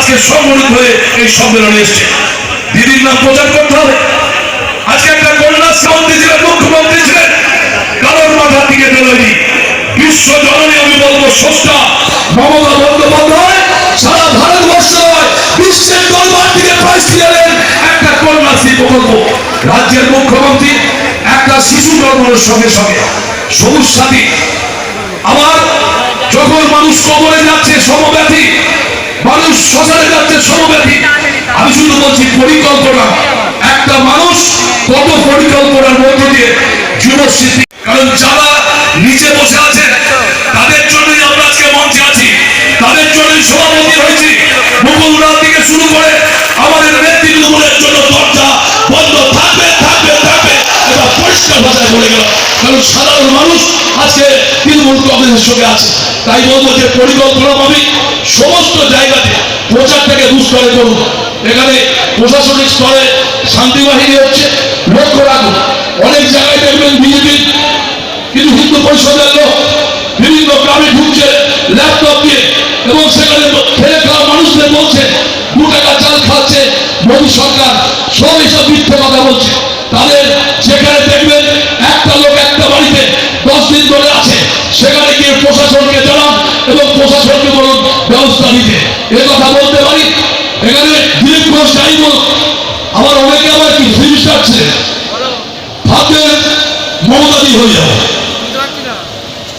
আজকে সংগঠিত হয়ে এই সম্মেলনে এসছে। দিদির নাম প্রচার করতে হবে। আজকে একটা কন্যাশ্রী ছিলেন, মুখ্যমন্ত্রী ছিলেন, কারোর মাথা থেকে বেরোয়নি। বিশ্ব জননী আমি বলবো স্রষ্টা মমতা বন্দ্যোপাধ্যায় সারা ভারতবর্ষ বিশ্বের দরবার থেকে প্রাইজ দিলেন একটা কন্যাশ্রী প্রকল্প। রাজ্যের মুখ্যমন্ত্রী একটা শিশু জন্মের সঙ্গে সঙ্গে সবুজ সাথী। আবার যখন মানুষ কবরে যাচ্ছে সমব্যাধি, মানুষ শ্মশানে যাচ্ছে সমব্যাধি, আমি শুধু বলছি পরিকল্পনা। একটা মানুষ কত পরিকল্পনার মধ্য দিয়ে যুবস্মৃতি, কারণ যারা নিচে বসে আছেন তাদের জন্যই আমরা আজকে মঞ্চে আছি, তাদের জন্যই সভাপতি হয়েছি। মুকুলদার থেকে শুরু করে আমাদের নেতৃত্বের জন্য দরজা বন্ধ থাকবে থাকবে থাকবে, এটা পরিষ্কার ভাষায় বলে গেল। কারণ সাধারণ মানুষ আজকে তৃণমূল কংগ্রেসের সঙ্গে আছে। তাই বলবো যে পরিকল্পনাভাবে সমস্ত জায়গাতে প্রচারটাকে দুস্তরে করুন। এখানে প্রশাসনিক স্তরে শান্তি বাহিনী হচ্ছে, লক্ষ্য রাখুন। অনেক জায়গায় দেখবেন বিজেপির কিন্তু হিন্দু পরিষদের লোক বিভিন্ন গ্রামে ঢুকছে ল্যাপটপ দিয়ে, এবং সেখানে খেলে খাওয়া মানুষদের বলছে 2 টাকা চাল খাচ্ছে মোদী সরকার, সব এসব মিথ্যে কথা বলছে। তাদের যেখানে দেখবেন একটা লোক একটা বাড়িতে 10 দিন ধরে আছে, সেখানে গিয়ে প্রশাসনকে জানান এবং প্রশাসনকে বলুন ব্যবস্থা নিতে। এ কথা বলতে পারি। এখানে দিলীপ ঘোষ যাই বল, আবার অনেকে আবার কি ফিল্ম স্টার ছিলেন, ভাববেন মমতাদি হয়ে যাবে,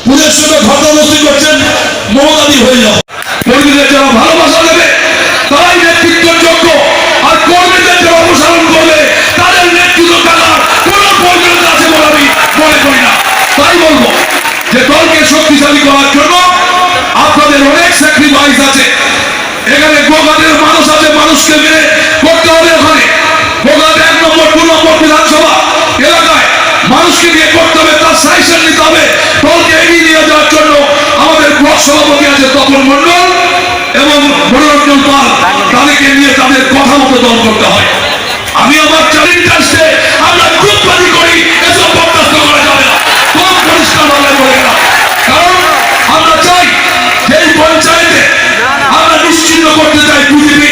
পুজোর সঙ্গে ঘটনাবস্তি করছেন মমতাদি হয়ে যাবে। কর্মীদের যারা ভালোবাসা দেবে তারাই নেতৃত্বের যোগ্য, আর কর্মীদের যারা অনুসরণ করবে তাদের নেতৃত্ব থাকার কোন প্রয়োজন আছে বলে আমি মনে করি না। তাই বলবো যে দলকে শক্তিশালী করার জন্য আপনাদের অনেক স্যাক্রিফাইস আছে। এখানে গোঘাটের মানুষ আছে, মানুষকে মেরে করতে হবে। ওখানে গোঘাট 1 নম্বর 2 নম্বর বিধানসভা এলাকায় মানুষকে নিয়ে করতে হবে, তার সাইসেন নিতে হবে। দলকে এগিয়ে নিয়ে যাওয়ার জন্য আমাদের ব্লক সভাপতি আছে তপন মন্ডল এবং মনোরঞ্জন পাল, তাদেরকে নিয়ে তাদের কথা মতো দল করতে হয়। আমি আমার চাকরির কাছে আমরা গ্রুপবাজি করি, এসব বরদাস্ত করা যাবে না। খুব পরিষ্কার ভাবে বলে গেলাম। কারণ আমরা চাই যে এই পঞ্চায়েতে আমরা নিশ্চিন্ন করতে চাই বিজেপি।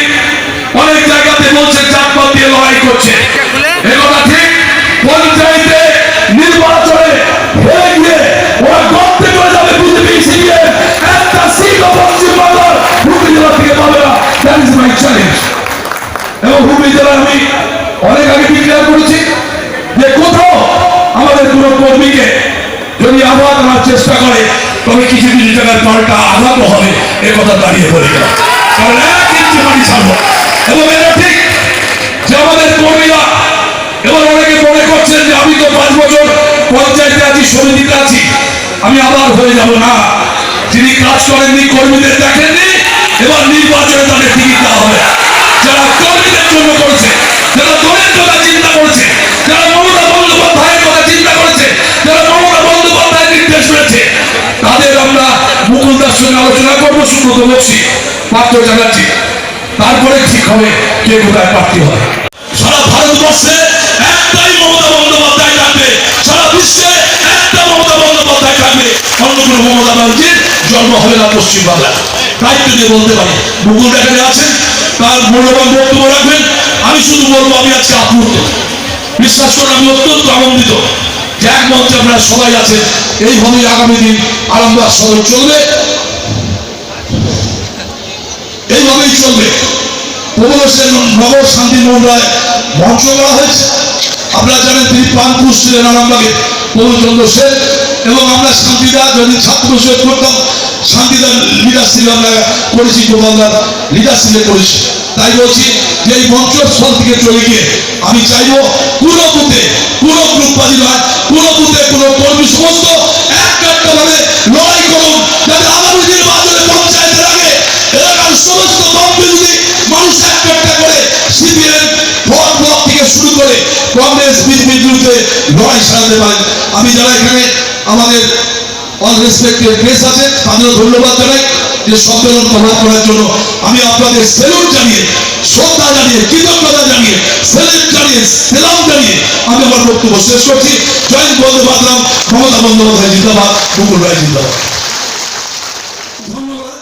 অনেক জায়গাতে বলছে জাতপাত দিয়ে লড়াই করছে, একথা ঠিক। পঞ্চায়েতে নির্বাচনে হেরে গিয়ে ওরা গর্তে করে যাবে বিজেপি সিপিএম, একটা সিটও পশ্চিম বাংলার হুগলি জেলা থেকে পাবে না। That is my challenge. এবং হুগলি জেলায় আমি অনেক আগে ডিক্লেয়ার করেছি যে কোথাও আমাদের কোনো কর্মীকে যদি আঘাত আনার চেষ্টা করে তবে কিছু কিছু জায়গায় পাল্টা আঘাত হবে, এ কথা দাঁড়িয়ে বলে গেল। কারণ 1 ইঞ্চি মাটি ছাড়বো। এবং এটা ঠিক যে আমাদের কর্মীরা, এবার অনেকে মনে করছেন যে আমি তো 5 বছর পঞ্চায়েতে আছি, সমিতিতে আছি, আমি আবার হয়ে যাব না। যিনি কাজ করেননি, কর্মীদের দেখেননি, এবার নির্বাচনে তাদের টিকিট দেওয়া হবে। যারা কর্মীদের জন্য করেছে, যারা দলের কথা চিন্তা করেছে, যারা মমতা বন্দ্যোপাধ্যায়ের কথা চিন্তা করেছে, যারা মমতা বন্দ্যোপাধ্যায়ের নির্দেশ রয়েছে, তাদের আমরা মুকুলদার সঙ্গে আলোচনা করবো। সুব্রত বক্সি, পার্থ চ্যাটার্জি, তারপরে ঠিক হবে কে কোথায় প্রার্থী হয়। সারা ভারতবর্ষে একটাই মমতা বন্দ্যোপাধ্যায় থাকবে, সারা বিশ্বে একটা মমতা বন্দ্যোপাধ্যায় থাকবে, অন্য কোনো মমতা ব্যানার্জির জন্ম হবে না পশ্চিমবাংলায়। দায়িত্ব দিয়ে বলতে পারি। মুকুল এখানে আছেন, তার মূল্যবান বক্তব্য রাখবেন। আমি শুধু বলবো আমি আজকে আপ্লুত, বিশ্বাস করুন আমি অত্যন্ত আনন্দিত যে এক মঞ্চে আপনারা সবাই আছেন। এইভাবেই আগামী দিন আরামবাগ শহর চলবে, এইভাবেই চলবে। প্রবলের নগর শান্তি মন্ডলায় মঞ্চ করা হয়েছে। আপনারা জানেন তিনি প্রাণপুরুষ ছিলেন আরামবাগে, প্রবলচন্দ্র সেন। এবং আমরা শান্তিদা যদি ছাত্র পরিষদ করতাম, শান্তিদার লিডারশিপ আমরা করেছি, গোপালদার লিডারশিপে করেছি। তাই বলছি যে এই মঞ্চস্থল থেকে চলে গিয়ে আমি চাইবো কোনো বুথে কোনো গ্রুপবাজি নয়, কোনো বুথে কোনো কর্মী সমস্ত একটা ভাবে লড়াই করুন, যাতে আগামী নির্বাচনে পঞ্চায়েতের আগে এলাকার সমস্ত দল বিরোধী মানুষ একটা করে সিপিএম ব্লক থেকে শুরু করে কংগ্রেস বিজেপির বিরুদ্ধে লড়াই সারাতে পারেন। আমি যারা এখানে আমাদের অল রেসপেক্টেড প্রেস আছে তাদেরও ধন্যবাদ জানাই যে সম্মেলন কভার করার জন্য। আমি আপনাদের সেলুট জানিয়ে, শ্রদ্ধা জানিয়ে, কৃতজ্ঞতা জানিয়ে, সেলুট জানিয়ে, সেলাম জানিয়ে আমি আমার বক্তব্য শেষ করছি। জয় হিন্দ, বন্দে মাতরম, মমতা বন্দ্যোপাধ্যায় জিন্দাবাদ, মুকুল রায় জিন্দাবাদ। ধন্যবাদ।